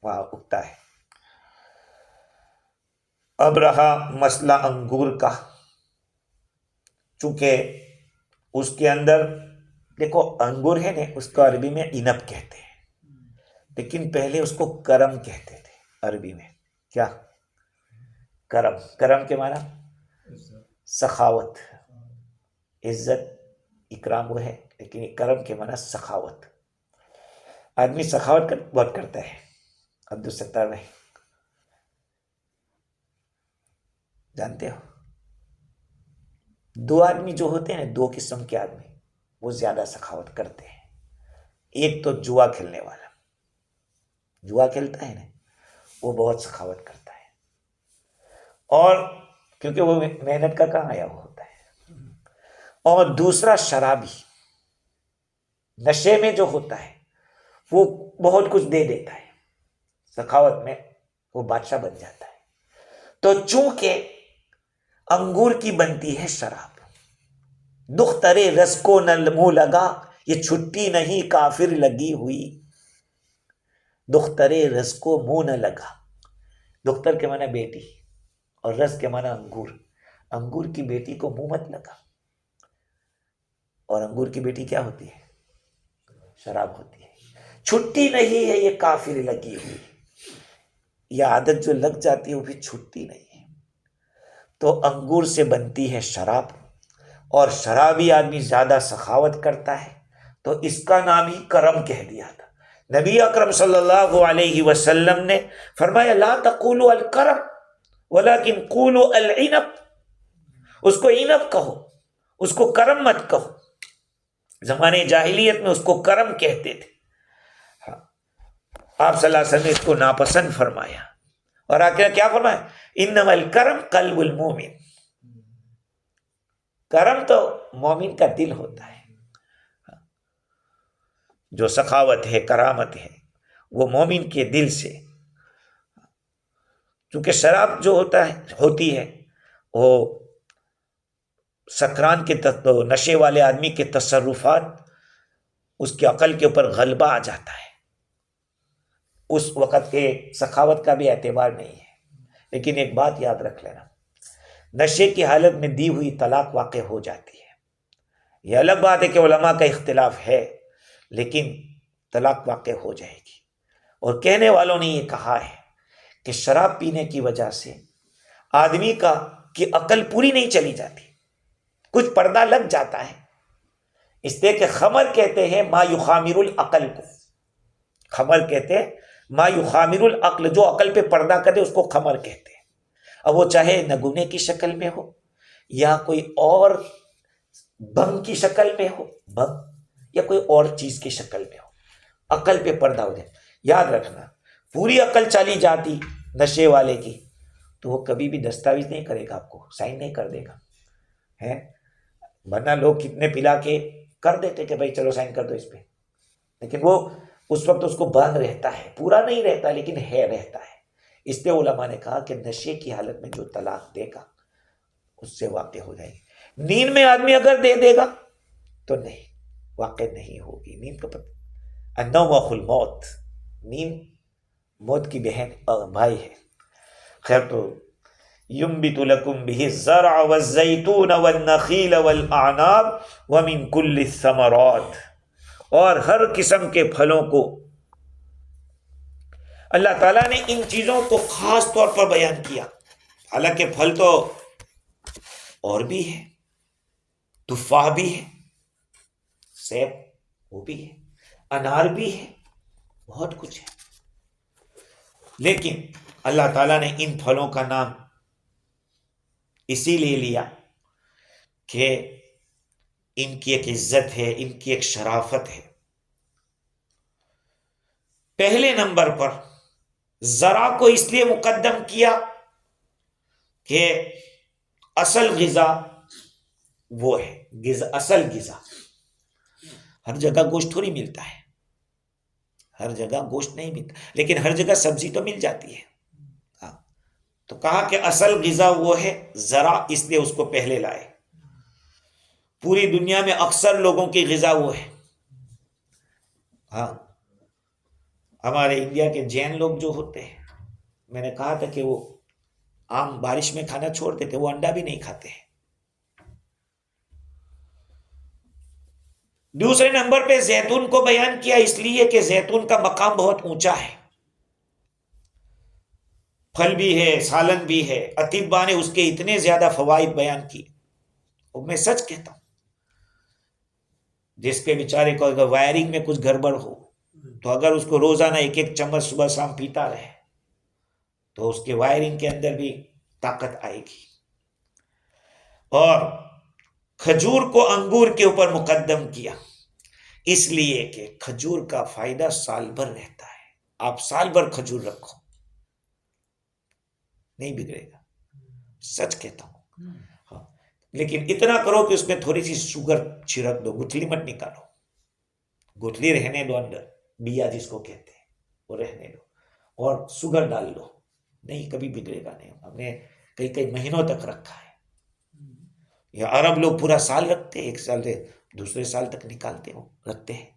وہاں اگتا ہے. اب رہا مسئلہ انگور کا، چونکہ اس کے اندر دیکھو انگور ہے نا، اس کو عربی میں عنب کہتے ہیں، لیکن پہلے اس کو کرم کہتے تھے عربی میں. کیا؟ کرم. کرم کے معنی سخاوت، عزت اکرام وہ ہے، لیکن کرم کے معنی سخاوت. آدمی سخاوت بہت کرتا ہے. عبدالستار بھائی جانتے ہو، دو آدمی جو ہوتے ہیں، دو قسم کے آدمی وہ زیادہ سخاوت کرتے ہیں. ایک تو جوا کھیلنے والا، جوا کھیلتا ہے نا، وہ بہت سخاوت کرتا ہے، اور کیونکہ وہ محنت کا کہاں آیا ہوا ہوتا ہے. اور دوسرا شرابی، نشے میں جو ہوتا ہے وہ بہت کچھ دے دیتا ہے، سخاوت میں وہ بادشاہ بن جاتا ہے. تو چونکہ انگور کی بنتی ہے شراب، دخترے رس کو نہ منہ لگا یہ چھٹی نہیں کافر لگی ہوئی، دختر رز کو منہ نہ لگا۔ دختر کے معنی بیٹی اور رز کے معنی انگور، انگور کی بیٹی کو منہ مت لگا۔ اور انگور کی بیٹی کیا ہوتی ہے؟ شراب ہوتی ہے۔ چھٹی نہیں ہے یہ کافر لگی ہوئی، یہ عادت جو لگ جاتی ہے وہ بھی چھٹتی نہیں ہے۔ تو انگور سے بنتی ہے شراب، اور شرابی آدمی زیادہ سخاوت کرتا ہے، تو اس کا نام ہی کرم کہہ دیا تھا۔ نبی اکرم صلی اللہ علیہ وسلم نے فرمایا لا تقولوا الکرم ولکن قولوا العنب، اس کو عنب کہو، اس کو کرم مت کہو۔ زمانے جاہلیت میں اس کو کرم کہتے تھے۔ آپ صلی اللہ علیہ وسلم نے اس کو ناپسند فرمایا، اور آخر کیا فرمایا؟ انما الکرم قلب المومن، کرم تو مومن کا دل ہوتا ہے۔ جو سخاوت ہے، کرامت ہے، وہ مومن کے دل سے، کیونکہ شراب جو ہوتی ہے وہ سکران کے نشے والے آدمی کے تصرفات، اس کی عقل کے اوپر غلبہ آ جاتا ہے، اس وقت کے سخاوت کا بھی اعتبار نہیں ہے۔ لیکن ایک بات یاد رکھ لینا، نشے کی حالت میں دی ہوئی طلاق واقع ہو جاتی ہے۔ یہ الگ بات ہے کہ علماء کا اختلاف ہے، لیکن طلاق واقع ہو جائے گی۔ اور کہنے والوں نے یہ کہا ہے کہ شراب پینے کی وجہ سے آدمی کی عقل پوری نہیں چلی جاتی، کچھ پردہ لگ جاتا ہے، اس لیے کہ خمر کہتے ہیں ما یخامر العقل کو، خمر کہتے ہیں ما یخامر العقل، جو عقل پہ پردہ کرے اس کو خمر کہتے ہیں۔ اب وہ چاہے نگونے کی شکل میں ہو یا کوئی اور بھنگ کی شکل میں ہو، بھنگ یا کوئی اور چیز کی شکل میں ہو، عقل پہ پردہ ہو جائے۔ یاد رکھنا، پوری عقل چلی جاتی نشے والے کی تو وہ کبھی بھی دستاویز نہیں کرے گا، آپ کو سائن نہیں کر دے گا، ہے؟ ورنہ لوگ کتنے پلا کے کر دیتے کہ بھائی چلو سائن کر دو اس پہ، لیکن وہ اس وقت اس کو باندھ رہتا ہے، پورا نہیں رہتا لیکن رہتا ہے۔ اس لیے علماء نے کہا کہ نشے کی حالت میں جو طلاق دے گا اس سے واقع ہو جائے گی۔ نیند میں آدمی اگر دے دے گا تو نہیں، واقع نہیں ہوگی۔ نیند کا پتہ، النوم اخو الموت، نیند موت کی بہن اور بھائی ہے۔ خیر، تو ينبت لكم به الزرع والزيتون والنخيل والأعناب ومن كل الثمرات، اور ہر قسم کے پھلوں کو اللہ تعالیٰ نے ان چیزوں کو خاص طور پر بیان کیا۔ حالانکہ پھل تو اور بھی ہے، تفاح بھی ہے، سیب وہ بھی ہے، انار بھی ہے، بہت کچھ ہے، لیکن اللہ تعالیٰ نے ان پھلوں کا نام اسی لیے لیا کہ ان کی ایک عزت ہے، ان کی ایک شرافت ہے۔ پہلے نمبر پر زرع کو اس لیے مقدم کیا کہ اصل غذا وہ ہے، اصل غذا۔ ہر جگہ گوشت تھوڑی ملتا ہے، ہر جگہ گوشت نہیں ملتا، لیکن ہر جگہ سبزی تو مل جاتی ہے۔ تو کہا کہ اصل غذا وہ ہے زرع، اس لیے اس کو پہلے لائے۔ پوری دنیا میں اکثر لوگوں کی غذا وہ ہے۔ ہاں، ہمارے انڈیا کے جین لوگ جو ہوتے ہیں، میں نے کہا تھا کہ وہ عام بارش میں کھانا چھوڑ دیتے، وہ انڈا بھی نہیں کھاتے ہیں۔ دوسرے نمبر پہ زیتون کو بیان کیا اس لیے کہ زیتون کا مقام بہت اونچا ہے، پھل بھی ہے، سالن بھی ہے۔ اطباء نے اس کے اتنے زیادہ فوائد بیان کیے، اور میں سچ کہتا ہوں، جس کے بیچارے کو اگر وائرنگ میں کچھ گڑبڑ ہو تو اگر اس کو روزانہ ایک ایک چمچ صبح شام پیتا رہے تو اس کے وائرنگ کے اندر بھی طاقت آئے گی۔ اور کھجور کو انگور کے اوپر مقدم کیا اس لیے کہ کھجور کا فائدہ سال بھر رہتا ہے۔ آپ سال بھر کھجور رکھو، نہیں بگڑے گا، سچ کہتا ہوں۔ ہاں، لیکن اتنا کرو کہ اس میں تھوڑی سی شوگر چھڑک دو، گٹھلی مت نکالو، گٹھلی رہنے دو اندر، بیا جس کو کہتے ہیں وہ رہنے دو، اور شوگر ڈال لو، نہیں کبھی بگڑے گا نہیں۔ ہم نے کئی مہینوں تک رکھا ہے۔ یا عرب لوگ پورا سال رکھتے، ایک سال سے دوسرے سال تک نکالتے ہو رکھتے ہیں.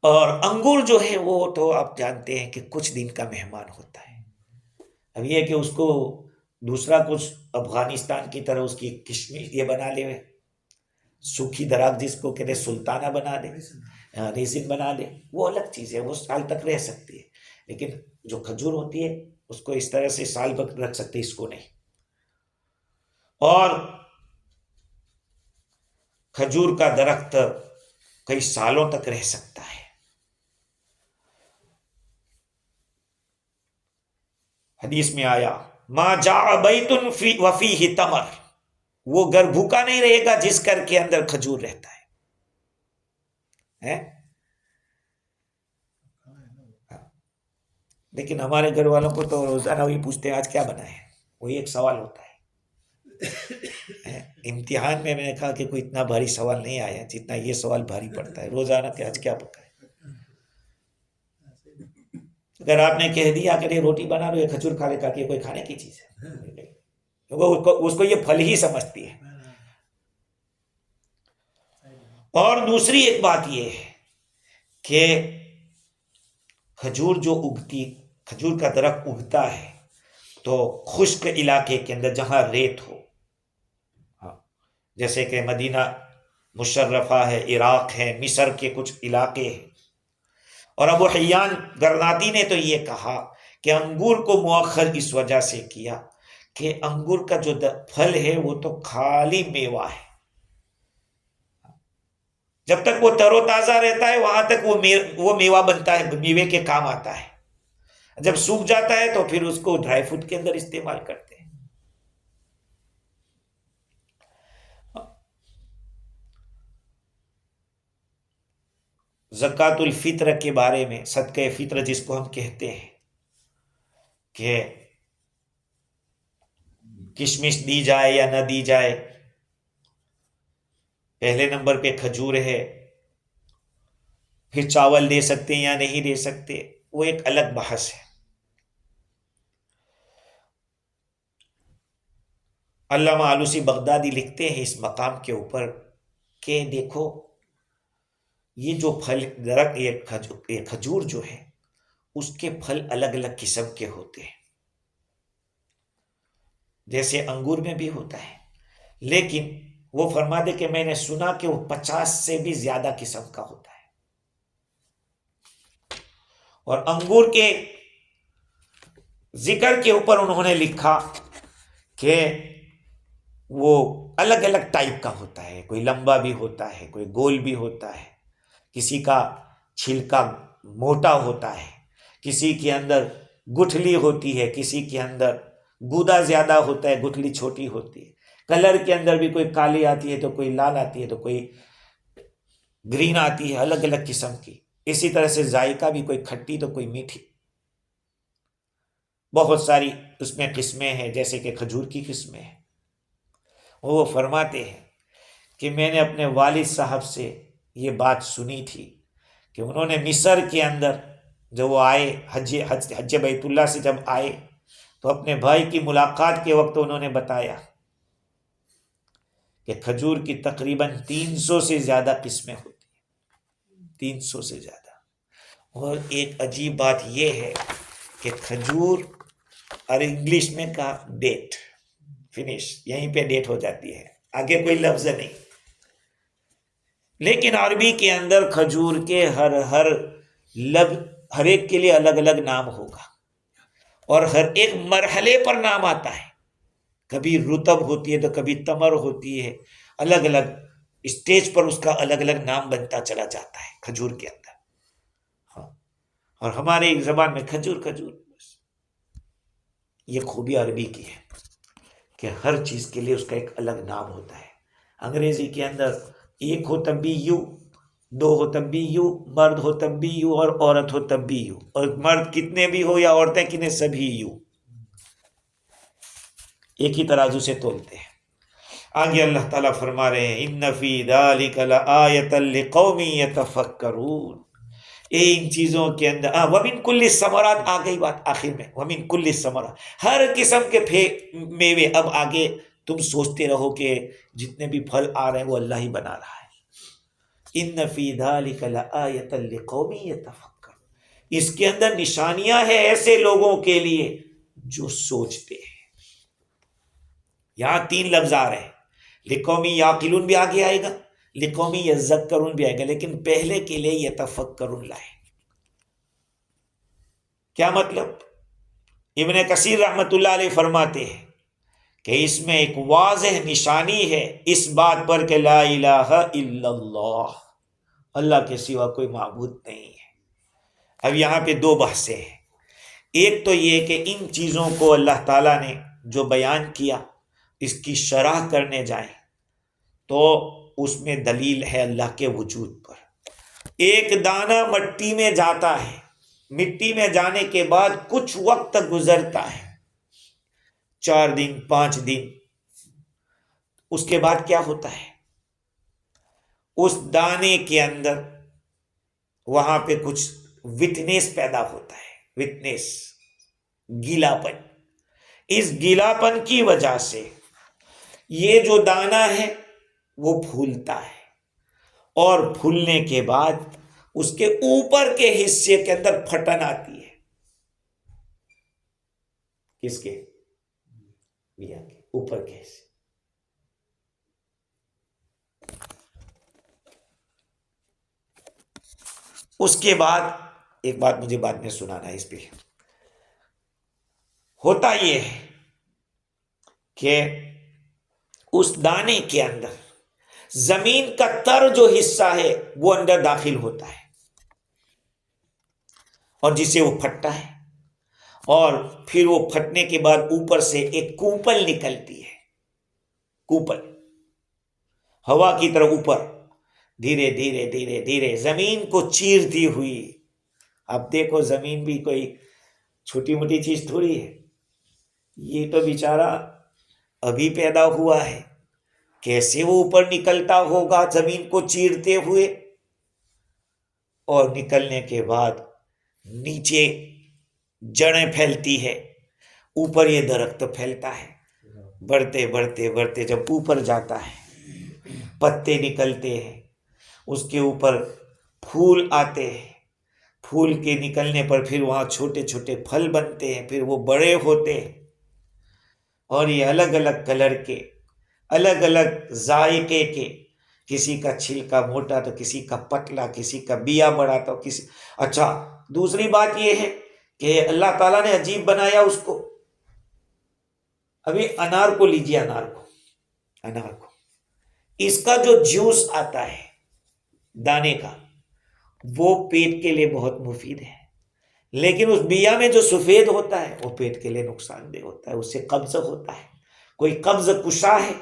اور انگور جو ہے وہ تو آپ جانتے ہیں کہ کچھ دن کا مہمان ہوتا ہے. اب یہ کہ اس کو دوسرا کچھ افغانستان کی طرح اس کی کشمش یہ بنا لے، سوکھی دراخت جس کو کہتے سلطانہ بنا دے، ریزن بنا دے، وہ الگ چیز ہے، وہ سال تک رہ سکتی ہے. لیکن جو کھجور ہوتی ہے اس کو اس طرح سے سال بھر رکھ سکتے، اس کو نہیں. اور کھجور کا درخت کئی سالوں تک رہ سکتا ہے. حدیث میں آیا ما جاء بیت وفیہ تمر، وہ گھر بھوکا نہیں رہے گا جس گھر کے اندر کھجور رہتا ہے. لیکن ہمارے گھر والوں کو تو روزانہ وہی پوچھتے ہیں آج کیا بنا ہے، وہی ایک سوال ہوتا ہے. امتحان میں نے کہا کہ کوئی اتنا بھاری سوال نہیں آیا جتنا یہ سوال بھاری پڑتا ہے روزانہ کہ آج کیا پکا ہے. اگر آپ نے کہہ دیا کہ روٹی بنا لو، یہ کھجور کھا لے کا کہ کوئی کھانے کی چیز ہے، وہ اس کو یہ پھل ہی سمجھتی ہے. اور دوسری ایک بات یہ ہے کہ کھجور کا درخت اگتا ہے تو خشک علاقے کے اندر جہاں ریت ہو، جیسے کہ مدینہ مشرفہ ہے، عراق ہے، مصر کے کچھ علاقے ہیں. اور ابو حیان گرناطی نے تو یہ کہا کہ انگور کو مؤخر اس وجہ سے کیا کہ انگور کا جو پھل ہے وہ تو خالی میوہ ہے، جب تک وہ تر و تازہ رہتا ہے وہاں تک وہ میوہ بنتا ہے، میوے کے کام آتا ہے. جب سوکھ جاتا ہے تو پھر اس کو ڈرائی فروٹ کے اندر استعمال کرتے ہیں. زکوٰۃ الفطر کے بارے میں، صدقہ فطر جس کو ہم کہتے ہیں کہ کشمش دی جائے یا نہ دی جائے، پہلے نمبر پہ کھجور ہے، پھر چاول دے سکتے ہیں یا نہیں دے سکتے، وہ ایک الگ بحث ہے. علامہ آلوسی بغدادی لکھتے ہیں اس مقام کے اوپر کہ دیکھو یہ جو پھل درخت، یہ کھجور جو ہے اس کے پھل الگ الگ قسم کے ہوتے ہیں، جیسے انگور میں بھی ہوتا ہے. لیکن وہ فرما دے کہ میں نے سنا کہ وہ 50 سے بھی زیادہ قسم کا ہوتا ہے. اور انگور کے ذکر کے اوپر انہوں نے لکھا کہ وہ الگ الگ ٹائپ کا ہوتا ہے، کوئی لمبا بھی ہوتا ہے، کوئی گول بھی ہوتا ہے، کسی کا چھلکا موٹا ہوتا ہے، کسی کے اندر گٹھلی ہوتی ہے، کسی کے اندر گودا زیادہ ہوتا ہے، گٹھلی چھوٹی ہوتی ہے. کلر کے اندر بھی کوئی کالی آتی ہے تو کوئی لال آتی ہے تو کوئی گرین آتی ہے، الگ الگ قسم کی. اسی طرح سے ذائقہ بھی کوئی کھٹی تو کوئی میٹھی، بہت ساری اس میں قسمیں ہیں، جیسے کہ کھجور کی قسمیں ہیں. وہ فرماتے ہیں کہ میں نے اپنے والد صاحب سے یہ بات سنی تھی کہ انہوں نے مصر کے اندر جب وہ آئے حج بیت اللہ سے جب آئے تو اپنے بھائی کی ملاقات کے وقت انہوں نے بتایا کہ کھجور کی تقریباً 300 سے زیادہ قسمیں ہوتی ہیں، 300 سے زیادہ. اور ایک عجیب بات یہ ہے کہ کھجور اور انگلش میں کہا ڈیٹ، فنش، یہیں پہ ڈیٹ ہو جاتی ہے، آگے کوئی لفظ نہیں. لیکن عربی کے اندر کھجور کے ہر ایک کے لیے الگ الگ نام ہوگا اور ہر ایک مرحلے پر نام آتا ہے. کبھی رطب ہوتی ہے تو کبھی تمر ہوتی ہے، الگ الگ اسٹیج پر اس کا الگ الگ نام بنتا چلا جاتا ہے کھجور کے اندر. ہاں، اور ہمارے زبان میں کھجور کھجور، یہ خوبی عربی کی ہے کہ ہر چیز کے لیے اس کا ایک الگ نام ہوتا ہے. انگریزی کے اندر ایک ہو تب بھی یو، دو ہو تب بھی یو، مرد ہو تب بھی یو اور عورت ہو تب بھی یو، اور مرد کتنے بھی ہو یا عورتیں کتنے سبھی یو، ایک ہی ترازو سے تولتے ہیں. آگے اللہ تعالیٰ فرما رہے ہیں ان فی ذلک لآیۃ لقوم یتفکرون. ان چیزوں کے اندر ومن کل الثمرات، آ گئی بات آخر میں، ومن کل الثمرات، ہر قسم کے میوے. اب آگے تم سوچتے رہو کہ جتنے بھی پھل آ رہے ہیں وہ اللہ ہی بنا رہا ہے۔ ان فی ذلک لآیۃ لقوم یتفکرون، اس کے اندر نشانیاں ہیں ایسے لوگوں کے لیے جو سوچتے ہیں۔ یہاں 3 لفظ آ رہے ہیں، لقوم یعقلون بھی آگے آئے گا، لقوم یذکرون بھی آئے گا، لیکن پہلے کے لیے یتفکرون لائے۔ کیا مطلب؟ ابن کثیر رحمۃ اللہ علیہ فرماتے ہیں کہ اس میں ایک واضح نشانی ہے اس بات پر کہ لا الہ الا اللہ، اللہ کے سوا کوئی معبود نہیں ہے۔ اب یہاں پہ 2 بحثیں ہیں۔ ایک تو یہ کہ ان چیزوں کو اللہ تعالیٰ نے جو بیان کیا اس کی شرح کرنے جائیں تو اس میں دلیل ہے اللہ کے وجود پر۔ ایک دانہ مٹی میں جاتا ہے، مٹی میں جانے کے بعد کچھ وقت گزرتا ہے، 4 دن 5 دن، اس کے بعد کیا ہوتا ہے؟ اس دانے کے اندر وہاں پہ کچھ وٹنس پیدا ہوتا ہے، وٹنس، گیلا پن۔ اس گیلا پن کی وجہ سے یہ جو دانہ ہے وہ پھولتا ہے، اور پھولنے کے بعد اس کے اوپر کے حصے کے اندر پھٹن آتی ہے۔ کس کے؟ بیا کے اوپر کے حصے۔ اس کے بعد ایک بات مجھے بعد میں سنانا ہے اس پہ۔ ہوتا یہ ہے کہ اس دانے کے اندر زمین کا تر جو حصہ ہے وہ اندر داخل ہوتا ہے، اور جسے وہ پھٹتا ہے، اور پھر وہ پھٹنے کے بعد اوپر سے ایک کوپل نکلتی ہے، کوپل ہوا کی طرح اوپر دھیرے دھیرے دھیرے دھیرے زمین کو چیرتی ہوئی۔ اب دیکھو زمین بھی کوئی چھوٹی موٹی چیز تھوڑی ہے، یہ تو بیچارہ ابھی پیدا ہوا ہے، کیسے وہ اوپر نکلتا ہوگا زمین کو چیرتے ہوئے، اور نکلنے کے بعد نیچے جڑیں پھیلتی ہے، اوپر یہ درخت پھیلتا ہے، بڑھتے بڑھتے بڑھتے جب اوپر جاتا ہے پتے نکلتے ہیں، اس کے اوپر پھول آتے ہیں، پھول کے نکلنے پر پھر وہاں چھوٹے چھوٹے پھل بنتے ہیں، پھر وہ بڑے ہوتے ہیں، اور یہ الگ الگ کلر کے، الگ الگ ذائقے کے، کسی کا چھلکا موٹا تو کسی کا پتلا، کسی کا بیا بڑا تو کسی۔ اچھا، دوسری بات یہ ہے کہ اللہ تعالیٰ نے عجیب بنایا اس کو۔ ابھی انار کو لیجیے، انار کو اس کا جو جوس آتا ہے دانے کا وہ پیٹ کے لیے بہت مفید ہے، لیکن اس بیا میں جو سفید ہوتا ہے وہ پیٹ کے لیے نقصان دہ ہوتا ہے، اس سے قبض ہوتا ہے۔ کوئی قبض کشا ہے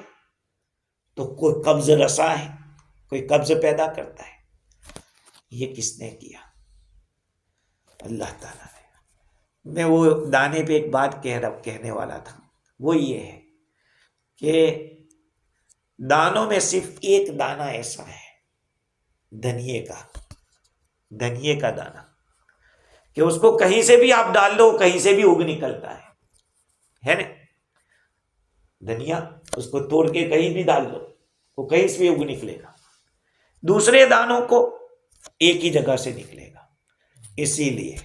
تو کوئی قبض رسا ہے، کوئی قبض پیدا کرتا ہے۔ یہ کس نے کیا؟ اللہ تعالیٰ نے۔ میں وہ دانے پہ ایک بات کہنے والا تھا، وہ یہ ہے کہ دانوں میں صرف ایک دانہ ایسا ہے، دھنیے کا دانہ، کہ اس کو کہیں سے بھی آپ ڈال دو کہیں سے بھی اگ نکلتا ہے نا؟ دھنیا اس کو توڑ کے کہیں بھی ڈال دو وہ کہیں سے بھی اگ نکلے گا، دوسرے دانوں کو ایک ہی جگہ سے نکلے گا۔ اسی لیے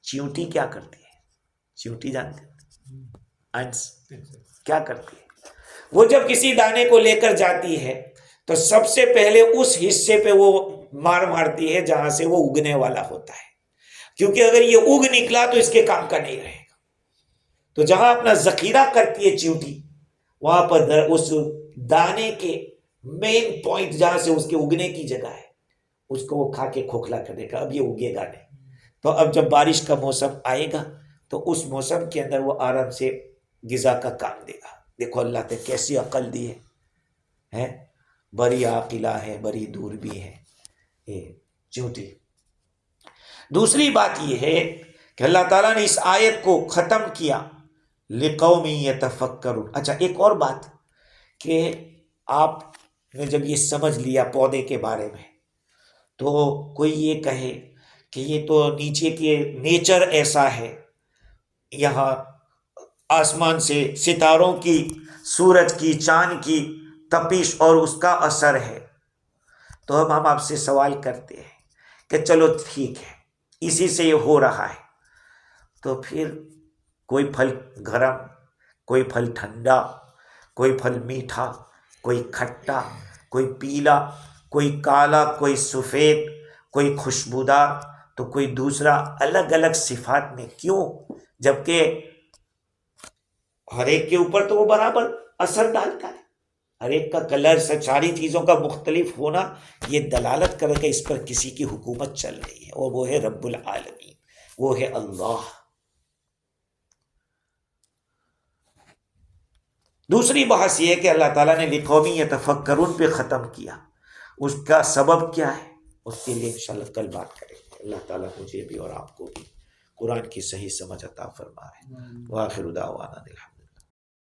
چیونٹی کیا کرتی ہے؟ چیونٹی جانتے ہیں؟ انس کیا کرتی ہے؟ وہ جب کسی دانے کو لے کر جاتی ہے تو سب سے پہلے اس حصے پہ وہ مارتی ہے جہاں سے وہ اگنے والا ہوتا ہے، کیونکہ اگر یہ اگ نکلا تو اس کے کام کا نہیں رہے گا۔ تو جہاں اپنا ذخیرہ کرتی ہے چیونٹی، وہاں پر اس دانے کے مین پوائنٹ جہاں سے اس کے اگنے کی جگہ ہے، اس کو وہ کھا کے کھوکھلا کر دے گا، اب یہ اگے گا نہیں۔ تو اب جب بارش کا موسم آئے گا تو اس موسم کے اندر وہ آرام سے غذا کا کام دے گا۔ دیکھو اللہ نے کیسی عقل دی ہے، بڑی عاقلہ ہے، بڑی دور بھی ہے یہ چیونٹی۔ دوسری بات یہ ہے کہ اللہ تعالیٰ نے اس آیت کو ختم کیا لِقَوْمٍ يَتَفَكَّرُونَ۔ اچھا، ایک اور بات کہ آپ نے جب یہ سمجھ لیا پودے کے بارے میں تو کوئی یہ کہے کہ یہ تو نیچے کے نیچر ایسا ہے، یہاں آسمان سے ستاروں کی، سورج کی، چاند کی تپش اور اس کا اثر ہے، تو ہم آپ سے سوال کرتے ہیں کہ چلو ٹھیک ہے، اسی سے یہ ہو رہا ہے، تو پھر کوئی پھل گرم، کوئی پھل ٹھنڈا، کوئی پھل میٹھا، کوئی کھٹا، کوئی پیلا، کوئی کالا، کوئی سفید، کوئی خوشبودار، تو کوئی دوسرا، الگ الگ صفات میں کیوں؟ جبکہ ہر ایک کے اوپر تو وہ برابر اثر ڈالتا ہے، ہر ایک کا کلر، ساری چیزوں کا مختلف ہونا یہ دلالت کرے کہ اس پر کسی کی حکومت چل رہی ہے، اور وہ ہے رب العالمین، وہ ہے اللہ۔ دوسری بحث یہ ہے کہ اللہ تعالیٰ نے لقوم یتفکرون پہ ختم کیا، اس کا سبب کیا ہے؟ اس کے لیے انشاءاللہ کل بات کریں گے۔ اللہ تعالیٰ مجھے بھی اور آپ کو بھی قرآن کی صحیح سمجھ عطا فرمائے۔ وآخر دعوانا